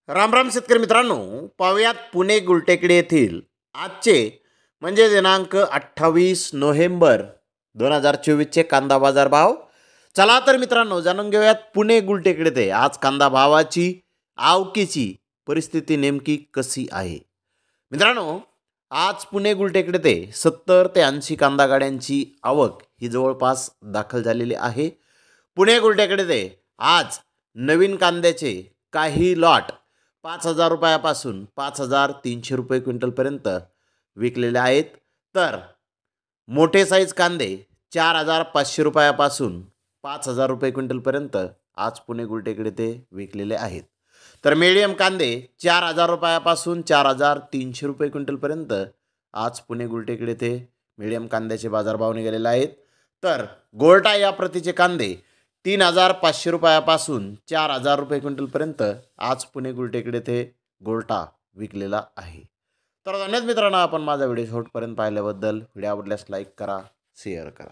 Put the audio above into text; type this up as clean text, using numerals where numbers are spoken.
राम राम शेतकरी मित्रांनो, पाहुयात पुणे गुलटेकडी येथील आजचे म्हणजे दिनांक 28 नोव्हेंबर 2024चे कांदा बाजार भाव. चला तर मित्रांनो, जाणून घेऊयात पुणे गुलटेकडी येथे आज कांदा भावाची आवकीची परिस्थिती नेमकी कशी आहे. मित्रांनो, आज पुणे गुलटेकडी येथे 70 ते 80 कांदा गाड्यांची आवक ही जवळपास दाखल झालेली आहे. पुणे गुलटेकडी येथे आज नवीन कांद्याचे काही लॉट 5,000 रुपयापासून 5,300 रुपये क्विंटलपर्यंत विकलेले आहेत. तर मोठे साईज कांदे 4,500 रुपयापासून 5,000 रुपये क्विंटलपर्यंत आज पुणे गुलटेकडी येथे विकलेले आहेत. तर मीडियम कांदे 4,000 रुपयापासून 4,300 रुपये क्विंटलपर्यंत आज पुणे गुलटेकडी येथे मीडियम कांद्याचे बाजारभाव निघालेले आहेत. तर गोल्टा या प्रतीचे कांदे 3,500 रुपयापासून 4,000 रुपये क्विंटलपर्यंत आज पुणे गुलटेकडी येथे गोल्टा विकलेला आहे. तर धन्यवाद मित्रांनो, आपण माझा व्हिडिओ शेवटपर्यंत पाहिल्याबद्दल. व्हिडिओ आवडल्यास लाईक करा, शेअर करा.